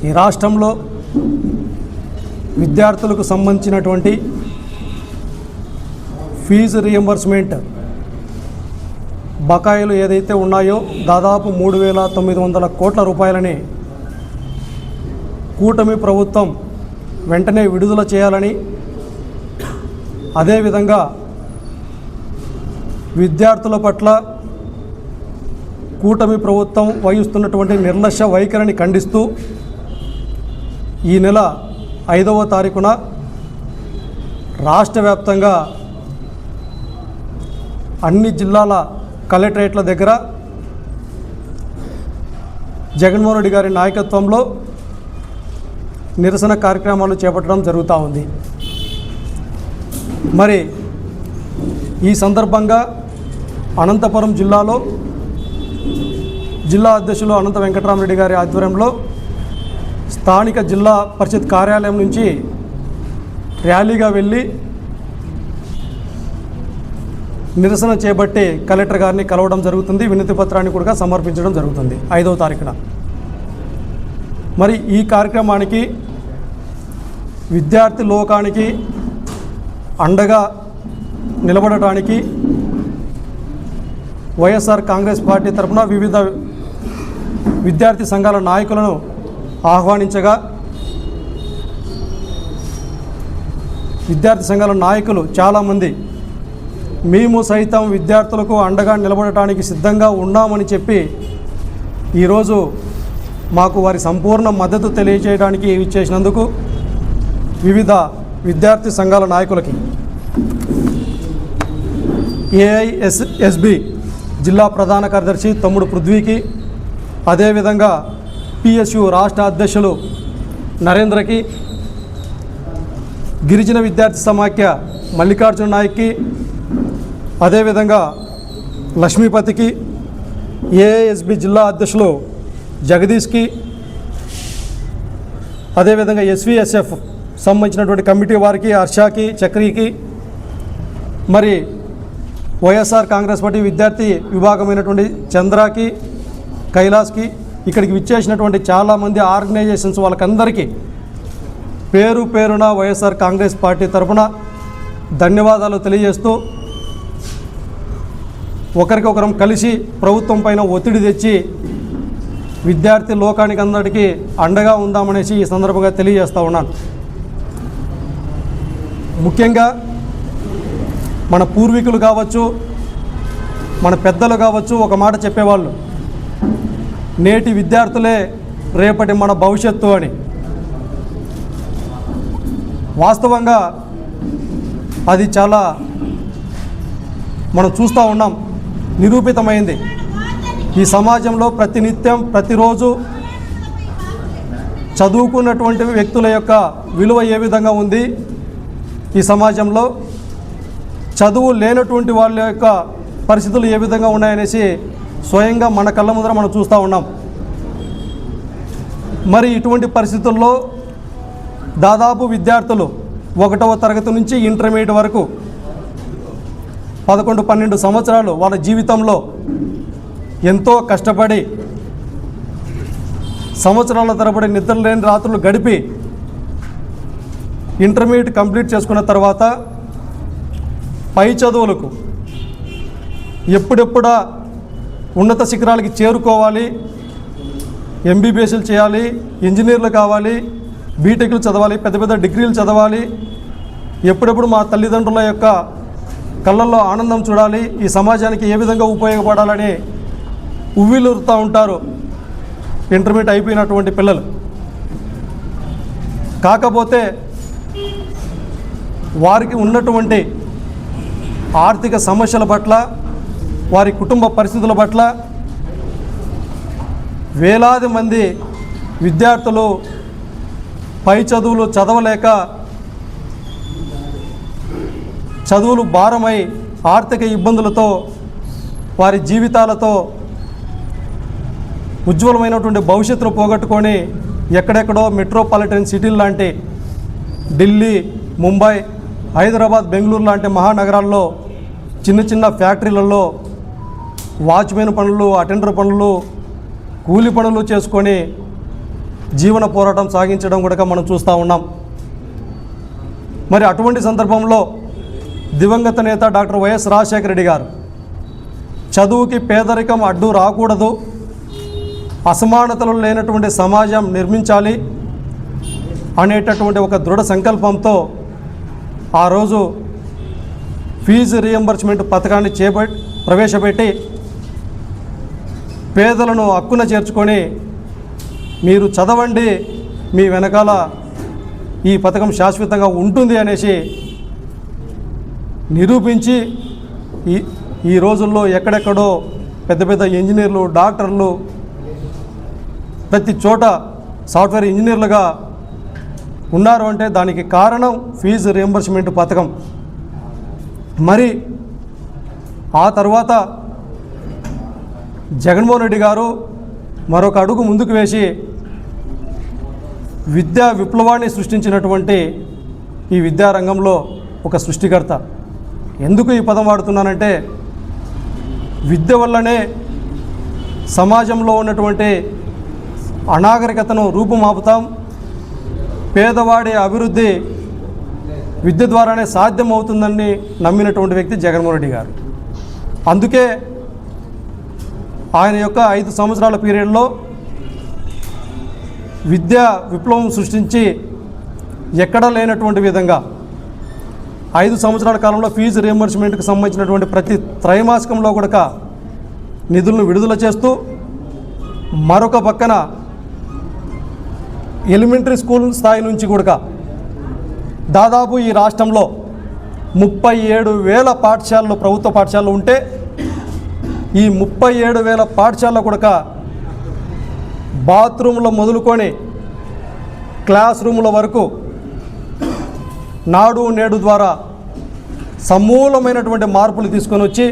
ఈ రాష్ట్రంలో విద్యార్థులకు సంబంధించినటువంటి ఫీజు రియంబర్స్మెంట్ బకాయిలు ఏదైతే ఉన్నాయో దాదాపు 3,900 కోట్ల రూపాయలని కూటమి ప్రభుత్వం వెంటనే విడుదల చేయాలని, అదేవిధంగా విద్యార్థుల పట్ల కూటమి ప్రభుత్వం వహిస్తున్నటువంటి నిర్లక్ష్య వైఖరిని ఖండిస్తూ ఈ నెల 5వ తారీఖున రాష్ట్ర వ్యాప్తంగా అన్ని జిల్లాల కలెక్టరేట్ల దగ్గర జగన్మోహన్ రెడ్డి గారి నాయకత్వంలో నిరసన కార్యక్రమాలు చేపట్టడం జరుగుతూ ఉంది. మరి ఈ సందర్భంగా అనంతపురం జిల్లాలో జిల్లా అధ్యక్షులు అనంత వెంకటరామరెడ్డి గారి ఆధ్వర్యంలో స్థానిక జిల్లా పరిషత్ కార్యాలయం నుంచి ర్యాలీగా వెళ్ళి నిరసన చేపట్టి కలెక్టర్ గారిని కలవడం జరుగుతుంది. వినతి పత్రాన్ని కూడా సమర్పించడం జరుగుతుంది 5వ తారీఖున. మరి ఈ కార్యక్రమానికి విద్యార్థి లోకానికి అండగా నిలబడటానికి వైఎస్ఆర్ కాంగ్రెస్ పార్టీ తరఫున వివిధ విద్యార్థి సంఘాల నాయకులను ఆహ్వానించగా విద్యార్థి సంఘాల నాయకులు చాలామంది మేము సైతం విద్యార్థులకు అండగా నిలబడటానికి సిద్ధంగా ఉన్నామని చెప్పి ఈరోజు మాకు వారి సంపూర్ణ మద్దతు తెలియజేయడానికి ఇచ్చేసినందుకు వివిధ విద్యార్థి సంఘాల నాయకులకి ఏఐఎస్ఎస్బి జిల్లా ప్రధాన కార్యదర్శి తమ్ముడు పృథ్వీకి, అదేవిధంగా పిఎస్యు రాష్ట్ర అధ్యక్షులు నరేంద్రకి, గిరిజన విద్యార్థి సమాఖ్య మల్లికార్జున నాయక్కి, అదేవిధంగా లక్ష్మీపతికి, ఏఐఎస్బి జిల్లా అధ్యక్షులు జగదీష్కి, అదేవిధంగా ఎస్విఎస్ఎఫ్ సంబంధించినటువంటి కమిటీ వారికి హర్షాకి, చక్రికి, మరి వైఎస్ఆర్ కాంగ్రెస్ పార్టీ విద్యార్థి విభాగమైనటువంటి చంద్రాకి, కైలాస్కి, ఇక్కడికి విచ్చేసినటువంటి చాలామంది ఆర్గనైజేషన్స్ వాళ్ళకందరికీ పేరు పేరున వైఎస్ఆర్ కాంగ్రెస్ పార్టీ తరఫున ధన్యవాదాలు తెలియజేస్తూ ఒకరికొకరం కలిసి ప్రభుత్వం పైన ఒత్తిడి తెచ్చి విద్యార్థి లోకానికి అందరికీ అండగా ఉందామనేసి ఈ సందర్భంగా తెలియజేస్తూ ఉన్నాను. ముఖ్యంగా మన పూర్వీకులు కావచ్చు, మన పెద్దలు కావచ్చు ఒక మాట చెప్పేవాళ్ళు, నేటి విద్యార్థులే రేపటి మన భవిష్యత్తు అని. వాస్తవంగా అది చాలా మనం చూస్తూ ఉన్నాం, నిరూపితమైంది. ఈ సమాజంలో ప్రతినిత్యం ప్రతిరోజు చదువుకున్నటువంటి వ్యక్తుల యొక్క విలువ ఏ విధంగా ఉంది, ఈ సమాజంలో చదువు లేనటువంటి వాళ్ళ యొక్క పరిస్థితులు ఏ విధంగా ఉన్నాయనేసి స్వయంగా మన కళ్ళ ముందర మనం చూస్తూ ఉన్నాం. మరి ఇటువంటి పరిస్థితుల్లో దాదాపు విద్యార్థులు 1వ తరగతి నుంచి ఇంటర్మీడియట్ వరకు 11-12 సంవత్సరాలు వాళ్ళ జీవితంలో ఎంతో కష్టపడి సంవత్సరాల తరబడి నిద్రలేని రాత్రులు గడిపి ఇంటర్మీడియట్ కంప్లీట్ చేసుకున్న తర్వాత పై చదువులకు ఎప్పుడెప్పుడా ఉన్నత శిఖరాలకి చేరుకోవాలి, ఎంబీబీఎస్లు చేయాలి, ఇంజనీర్లు కావాలి, బీటెక్లు చదవాలి, పెద్ద పెద్ద డిగ్రీలు చదవాలి, ఎప్పుడెప్పుడు మా తల్లిదండ్రుల యొక్క కళ్ళల్లో ఆనందం చూడాలి, ఈ సమాజానికి ఏ విధంగా ఉపయోగపడాలని ఉవ్విలురుతూ ఉంటారు ఇంటర్మీడియట్ అయిపోయినటువంటి పిల్లలు. కాకపోతే వారికి ఉన్నటువంటి ఆర్థిక సమస్యల పట్ల, వారి కుటుంబ పరిస్థితుల పట్ల వేలాది మంది విద్యార్థులు పై చదువులు చదవలేక చదువులు భారమై ఆర్థిక ఇబ్బందులతో వారి జీవితాలతో ఉజ్వలమైనటువంటి భవిష్యత్తును పోగొట్టుకొని ఎక్కడెక్కడో మెట్రోపాలిటన్ సిటీలు లాంటి ఢిల్లీ, ముంబై, హైదరాబాద్, బెంగళూరు లాంటి మహానగరాల్లో చిన్న చిన్న ఫ్యాక్టరీలలో వాచ్మెన్ పనులు, అటెండర్ పనులు, కూలి పనులు చేసుకొని జీవన పోరాటం సాగించడం కూడా మనం చూస్తూ ఉన్నాం. మరి అటువంటి సందర్భంలో దివంగత నేత డాక్టర్ వైఎస్ రాజశేఖర రెడ్డి గారు చదువుకి పేదరికం అడ్డు రాకూడదు, అసమానతలు లేనటువంటి సమాజం నిర్మించాలి అనేటటువంటి ఒక దృఢ సంకల్పంతో ఆ రోజు ఫీజు రీయింబర్స్మెంట్ పథకాన్ని ప్రవేశపెట్టి పేదలను హక్కున చేర్చుకొని మీరు చదవండి, మీ వెనకాల ఈ పథకం శాశ్వతంగా ఉంటుంది అనేసి నిరూపించి ఈ రోజుల్లో ఎక్కడెక్కడో పెద్ద పెద్ద ఇంజనీర్లు, డాక్టర్లు, ప్రతి చోట సాఫ్ట్వేర్ ఇంజనీర్లుగా ఉన్నారు అంటే దానికి కారణం ఫీజు రీయింబర్స్మెంట్ పథకం. మరి ఆ తర్వాత జగన్మోహన్ రెడ్డి గారు మరొక అడుగు ముందుకు వేసి విద్యా విప్లవాన్ని సృష్టించినటువంటి ఈ విద్యారంగంలో ఒక సృష్టికర్త. ఎందుకు ఈ పదం వాడుతున్నానంటే విద్య వల్లనే సమాజంలో ఉన్నటువంటి అనాగరికతను రూపుమాపుతాం, పేదవాడి అభివృద్ధి విద్య ద్వారానే సాధ్యమవుతుందని నమ్మినటువంటి వ్యక్తి జగన్మోహన్ రెడ్డి గారు. అందుకే ఆయన యొక్క 5 సంవత్సరాల పీరియడ్లో విద్యా విప్లవం సృష్టించి ఎక్కడా లేనటువంటి విధంగా 5 సంవత్సరాల కాలంలో ఫీజు రీయింబర్స్మెంట్కి సంబంధించినటువంటి ప్రతి త్రైమాసికంలో కూడా నిధులను విడుదల చేస్తూ, మరొక పక్కన ఎలిమెంటరీ స్కూల్ స్థాయి నుంచి కూడా దాదాపు ఈ రాష్ట్రంలో 37,000 పాఠశాలలు, ప్రభుత్వ పాఠశాలలు ఉంటే ఈ 37,000 పాఠశాలలో కూడా బాత్రూంలో మొదలుకొని క్లాస్ రూముల వరకు నాడు నేడు ద్వారా సమూలమైనటువంటి మార్పులు తీసుకొని వచ్చి